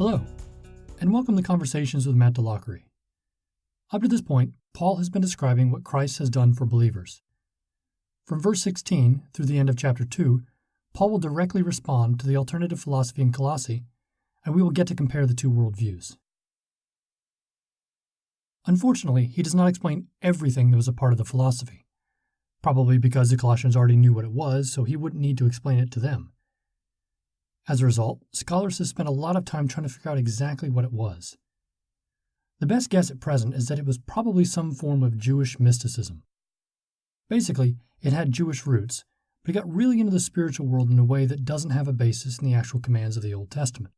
Hello, and welcome to Conversations with Matt DeLockery. Up to this point, Paul has been describing what Christ has done for believers. From verse 16 through the end of chapter 2, Paul will directly respond to the alternative philosophy in Colossae, and we will get to compare the two worldviews. Unfortunately, he does not explain everything that was a part of the philosophy, probably because the Colossians already knew what it was, so he wouldn't need to explain it to them. As a result, scholars have spent a lot of time trying to figure out exactly what it was. The best guess at present is that it was probably some form of Jewish mysticism. Basically, it had Jewish roots, but it got really into the spiritual world in a way that doesn't have a basis in the actual commands of the Old Testament.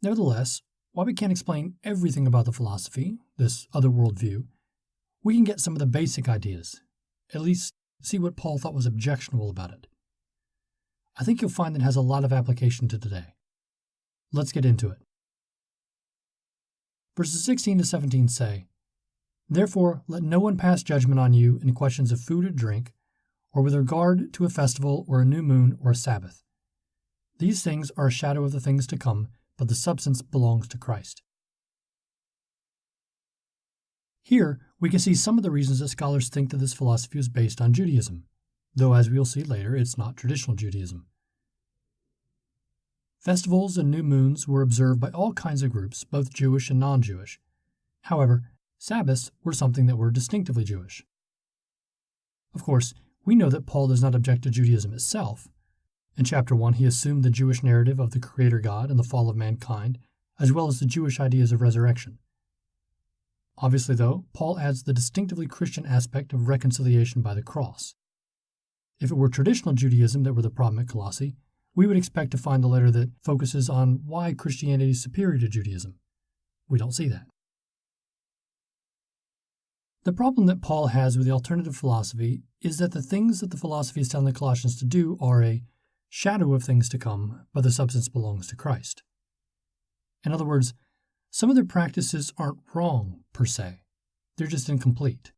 Nevertheless, while we can't explain everything about the philosophy, this other worldview, we can get some of the basic ideas, at least see what Paul thought was objectionable about it. I think you'll find that it has a lot of application to today. Let's get into it. Verses 16 to 17 say, "Therefore let no one pass judgment on you in questions of food or drink, or with regard to a festival or a new moon or a Sabbath. These things are a shadow of the things to come, but the substance belongs to Christ." Here, we can see some of the reasons that scholars think that this philosophy was based on Judaism, though as we will see later, it's not traditional Judaism. Festivals and new moons were observed by all kinds of groups, both Jewish and non-Jewish. However, Sabbaths were something that were distinctively Jewish. Of course, we know that Paul does not object to Judaism itself. In chapter 1, he assumed the Jewish narrative of the Creator God and the fall of mankind, as well as the Jewish ideas of resurrection. Obviously, though, Paul adds the distinctively Christian aspect of reconciliation by the cross. If it were traditional Judaism that were the problem at Colossae, we would expect to find a letter that focuses on why Christianity is superior to Judaism. We don't see that. The problem that Paul has with the alternative philosophy is that the things that the philosophy is telling the Colossians to do are a shadow of things to come, but the substance belongs to Christ. In other words, some of their practices aren't wrong, per se. They're just incomplete.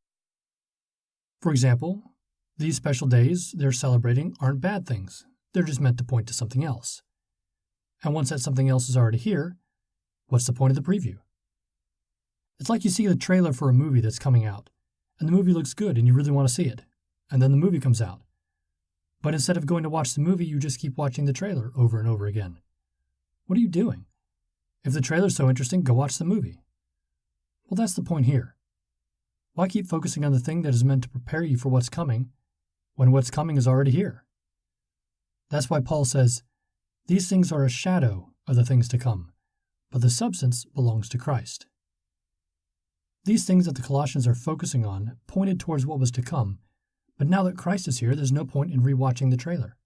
For example, these special days they're celebrating aren't bad things. They're just meant to point to something else. And once that something else is already here, what's the point of the preview? It's like you see the trailer for a movie that's coming out, and the movie looks good and you really want to see it, and then the movie comes out. But instead of going to watch the movie, you just keep watching the trailer over and over again. What are you doing? If the trailer's so interesting, go watch the movie. Well, that's the point here. Why keep focusing on the thing that is meant to prepare you for what's coming, when what's coming is already here? That's why Paul says, "These things are a shadow of the things to come, but the substance belongs to Christ." These things that the Colossians are focusing on pointed towards what was to come, but now that Christ is here, there's no point in rewatching the trailer.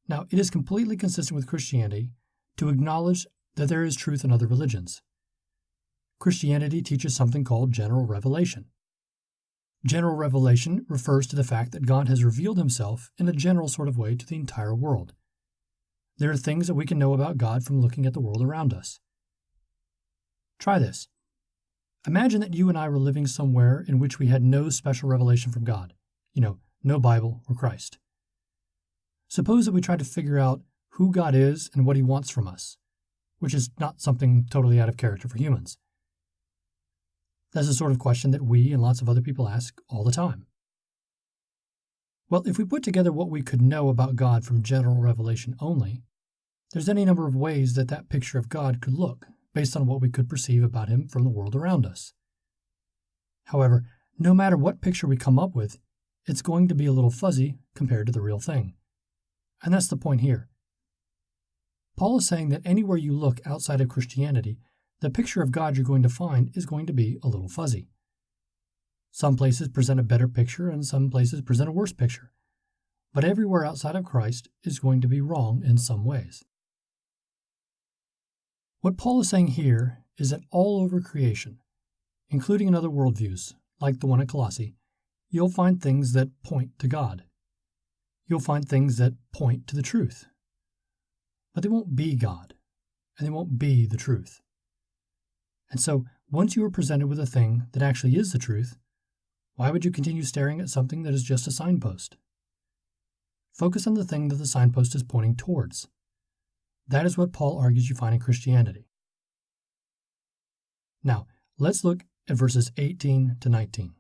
Now, it is completely consistent with Christianity to acknowledge that there is truth in other religions. Christianity teaches something called general revelation. General revelation refers to the fact that God has revealed himself in a general sort of way to the entire world. There are things that we can know about God from looking at the world around us. Try this. Imagine that you and I were living somewhere in which we had no special revelation from God. No Bible or Christ. Suppose that we tried to figure out who God is and what he wants from us, which is not something totally out of character for humans. That's the sort of question that we and lots of other people ask all the time. Well, if we put together what we could know about God from general revelation only, there's any number of ways that that picture of God could look, based on what we could perceive about him from the world around us. However, no matter what picture we come up with, it's going to be a little fuzzy compared to the real thing. And that's the point here. Paul is saying that anywhere you look outside of Christianity, the picture of God you're going to find is going to be a little fuzzy. Some places present a better picture and some places present a worse picture. But everywhere outside of Christ is going to be wrong in some ways. What Paul is saying here is that all over creation, including in other worldviews, like the one at Colossae, you'll find things that point to God. You'll find things that point to the truth. But they won't be God, and they won't be the truth. And so, once you are presented with a thing that actually is the truth, why would you continue staring at something that is just a signpost? Focus on the thing that the signpost is pointing towards. That is what Paul argues you find in Christianity. Now, let's look at verses 18 to 19.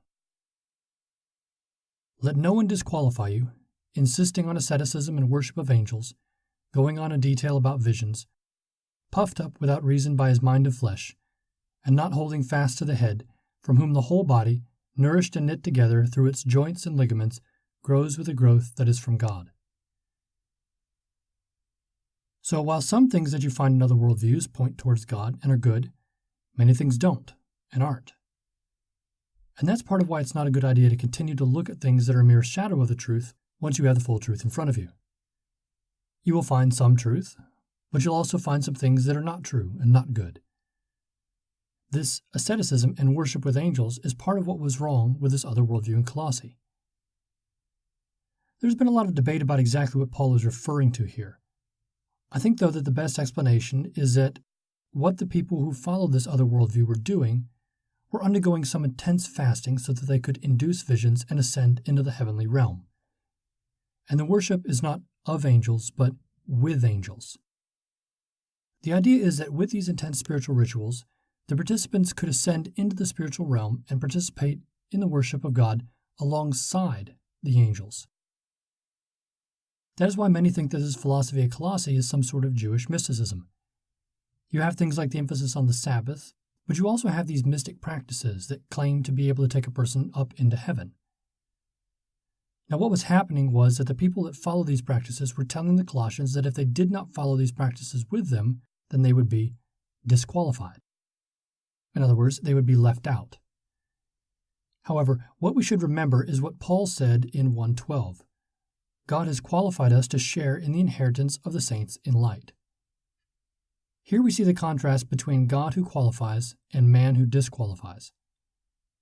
Let no one disqualify you, insisting on asceticism and worship of angels, going on in detail about visions, puffed up without reason by his mind of flesh, and not holding fast to the head, from whom the whole body, nourished and knit together through its joints and ligaments, grows with a growth that is from God. So while some things that you find in other worldviews point towards God and are good, many things don't and aren't. And that's part of why it's not a good idea to continue to look at things that are a mere shadow of the truth once you have the full truth in front of you. You will find some truth, but you'll also find some things that are not true and not good. This asceticism and worship with angels is part of what was wrong with this other worldview in Colossae. There's been a lot of debate about exactly what Paul is referring to here. I think, though, that the best explanation is that what the people who followed this other worldview were doing were undergoing some intense fasting so that they could induce visions and ascend into the heavenly realm. And the worship is not of angels, but with angels. The idea is that with these intense spiritual rituals, the participants could ascend into the spiritual realm and participate in the worship of God alongside the angels. That is why many think that this philosophy at Colossae is some sort of Jewish mysticism. You have things like the emphasis on the Sabbath, but you also have these mystic practices that claim to be able to take a person up into heaven. Now, what was happening was that the people that followed these practices were telling the Colossians that if they did not follow these practices with them, then they would be disqualified. In other words, they would be left out. However, what we should remember is what Paul said in 1:12. God has qualified us to share in the inheritance of the saints in light. Here we see the contrast between God who qualifies and man who disqualifies.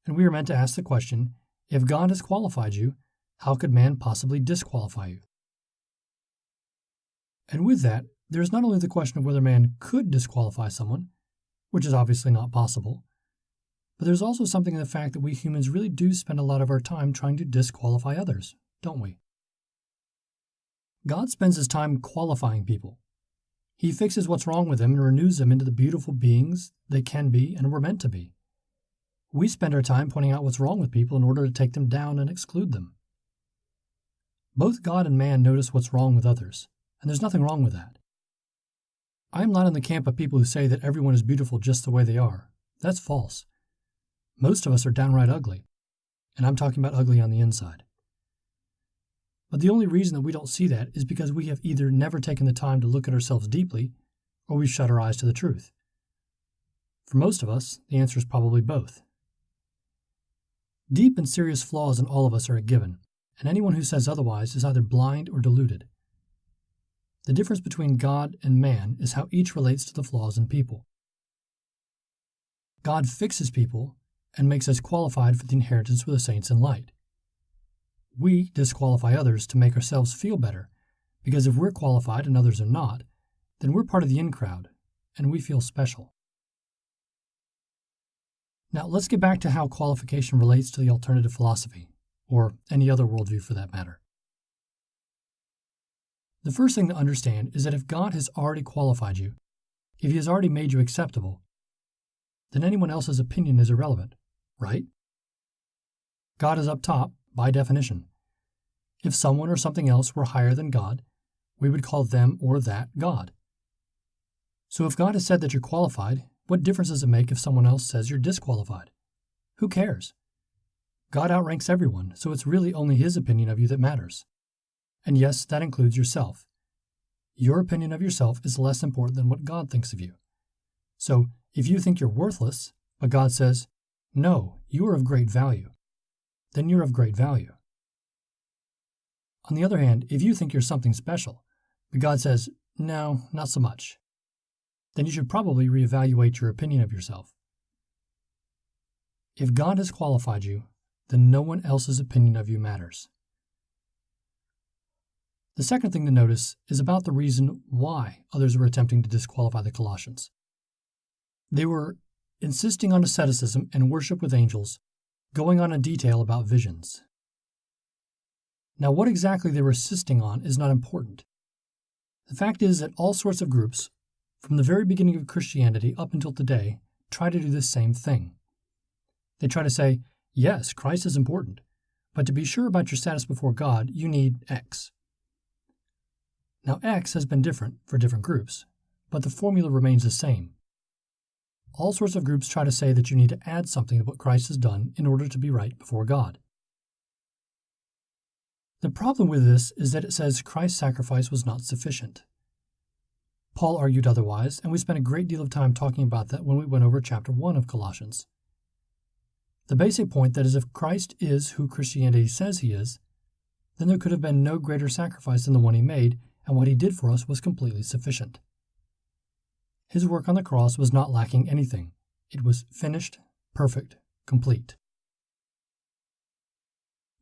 And we are meant to ask the question, if God has qualified you, how could man possibly disqualify you? And with that, there is not only the question of whether man could disqualify someone, which is obviously not possible, but there's also something in the fact that we humans really do spend a lot of our time trying to disqualify others, don't we? God spends his time qualifying people. He fixes what's wrong with them and renews them into the beautiful beings they can be and were meant to be. We spend our time pointing out what's wrong with people in order to take them down and exclude them. Both God and man notice what's wrong with others, and there's nothing wrong with that. I am not in the camp of people who say that everyone is beautiful just the way they are. That's false. Most of us are downright ugly, and I'm talking about ugly on the inside. But the only reason that we don't see that is because we have either never taken the time to look at ourselves deeply, or we've shut our eyes to the truth. For most of us, the answer is probably both. Deep and serious flaws in all of us are a given, and anyone who says otherwise is either blind or deluded. The difference between God and man is how each relates to the flaws in people. God fixes people and makes us qualified for the inheritance with the saints in light. We disqualify others to make ourselves feel better, because if we're qualified and others are not, then we're part of the in crowd, and we feel special. Now, let's get back to how qualification relates to the alternative philosophy, or any other worldview for that matter. The first thing to understand is that if God has already qualified you, if he has already made you acceptable, then anyone else's opinion is irrelevant, right? God is up top, by definition. If someone or something else were higher than God, we would call them or that God. So if God has said that you're qualified, what difference does it make if someone else says you're disqualified? Who cares? God outranks everyone, so it's really only his opinion of you that matters. And yes, that includes yourself. Your opinion of yourself is less important than what God thinks of you. So if you think you're worthless, but God says, "No, you are of great value," then you're of great value. On the other hand, if you think you're something special, but God says, "No, not so much," then you should probably reevaluate your opinion of yourself. If God has qualified you, then no one else's opinion of you matters. The second thing to notice is about the reason why others were attempting to disqualify the Colossians. They were insisting on asceticism and worship with angels, going on in detail about visions. Now, what exactly they were insisting on is not important. The fact is that all sorts of groups, from the very beginning of Christianity up until today, try to do the same thing. They try to say, yes, Christ is important, but to be sure about your status before God, you need X. Now, X has been different for different groups, but the formula remains the same. All sorts of groups try to say that you need to add something to what Christ has done in order to be right before God. The problem with this is that it says Christ's sacrifice was not sufficient. Paul argued otherwise, and we spent a great deal of time talking about that when we went over chapter 1 of Colossians. The basic point that is if Christ is who Christianity says he is, then there could have been no greater sacrifice than the one he made, and what he did for us was completely sufficient. His work on the cross was not lacking anything. It was finished, perfect, complete.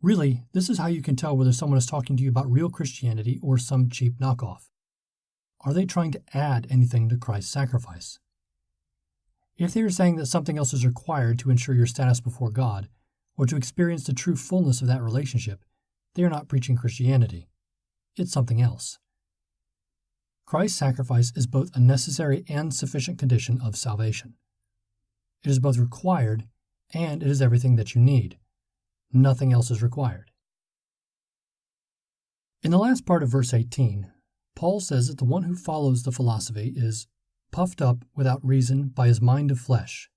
Really, this is how you can tell whether someone is talking to you about real Christianity or some cheap knockoff. Are they trying to add anything to Christ's sacrifice? If they are saying that something else is required to ensure your status before God, or to experience the true fullness of that relationship, they are not preaching Christianity. It's something else. Christ's sacrifice is both a necessary and sufficient condition of salvation. It is both required and it is everything that you need. Nothing else is required. In the last part of verse 18, Paul says that the one who follows the philosophy is puffed up without reason by his mind of flesh.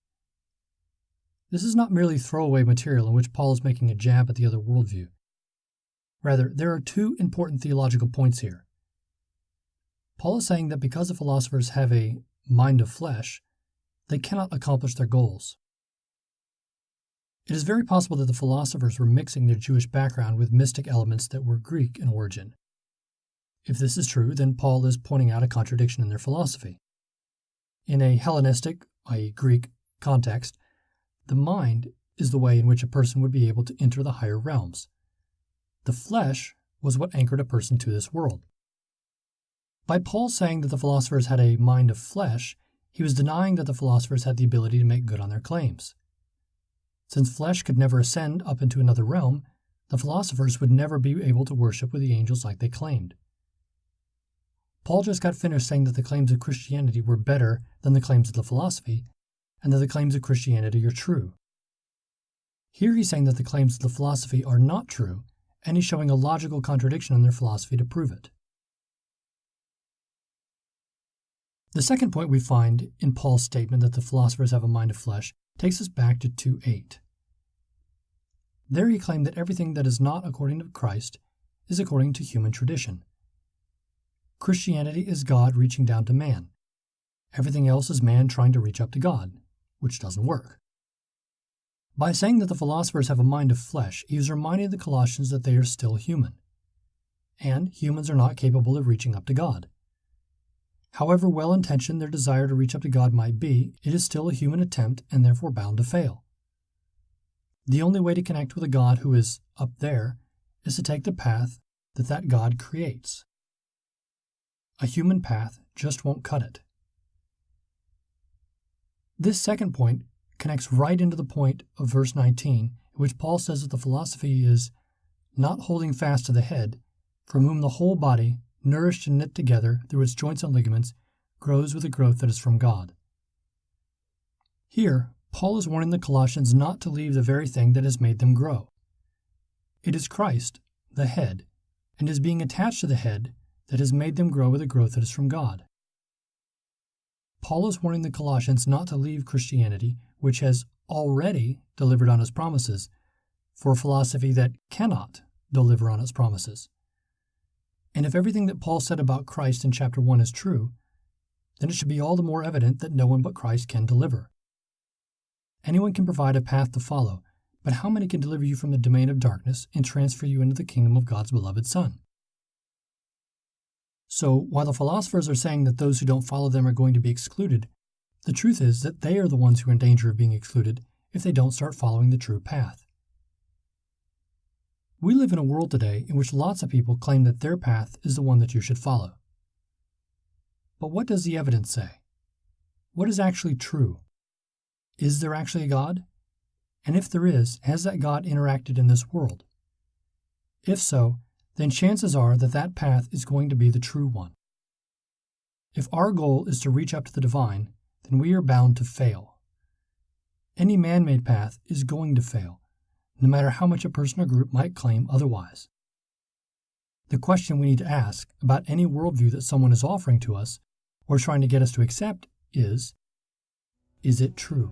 This is not merely throwaway material in which Paul is making a jab at the other worldview. Rather, there are two important theological points here. Paul is saying that because the philosophers have a mind of flesh, they cannot accomplish their goals. It is very possible that the philosophers were mixing their Jewish background with mystic elements that were Greek in origin. If this is true, then Paul is pointing out a contradiction in their philosophy. In a Hellenistic, i.e. Greek, context, the mind is the way in which a person would be able to enter the higher realms. The flesh was what anchored a person to this world. By Paul saying that the philosophers had a mind of flesh, he was denying that the philosophers had the ability to make good on their claims. Since flesh could never ascend up into another realm, the philosophers would never be able to worship with the angels like they claimed. Paul just got finished saying that the claims of Christianity were better than the claims of the philosophy, and that the claims of Christianity are true. Here he's saying that the claims of the philosophy are not true, and he's showing a logical contradiction in their philosophy to prove it. The second point we find in Paul's statement that the philosophers have a mind of flesh takes us back to 2:8. There he claimed that everything that is not according to Christ is according to human tradition. Christianity is God reaching down to man. Everything else is man trying to reach up to God, which doesn't work. By saying that the philosophers have a mind of flesh, he is reminding the Colossians that they are still human. And humans are not capable of reaching up to God. However well-intentioned their desire to reach up to God might be, it is still a human attempt and therefore bound to fail. The only way to connect with a God who is up there is to take the path that God creates. A human path just won't cut it. This second point connects right into the point of verse 19, in which Paul says that the philosophy is not holding fast to the head, from whom the whole body, nourished and knit together through its joints and ligaments, grows with a growth that is from God. Here, Paul is warning the Colossians not to leave the very thing that has made them grow. It is Christ, the head, and is being attached to the head that has made them grow with a growth that is from God. Paul is warning the Colossians not to leave Christianity, which has already delivered on its promises, for a philosophy that cannot deliver on its promises. And if everything that Paul said about Christ in chapter 1 is true, then it should be all the more evident that no one but Christ can deliver. Anyone can provide a path to follow, but how many can deliver you from the domain of darkness and transfer you into the kingdom of God's beloved Son? So, while the philosophers are saying that those who don't follow them are going to be excluded, the truth is that they are the ones who are in danger of being excluded if they don't start following the true path. We live in a world today in which lots of people claim that their path is the one that you should follow. But what does the evidence say? What is actually true? Is there actually a God? And if there is, has that God interacted in this world? If so, then chances are that that path is going to be the true one. If our goal is to reach up to the divine, then we are bound to fail. Any man-made path is going to fail, no matter how much a person or group might claim otherwise. The question we need to ask about any worldview that someone is offering to us or trying to get us to accept is it true?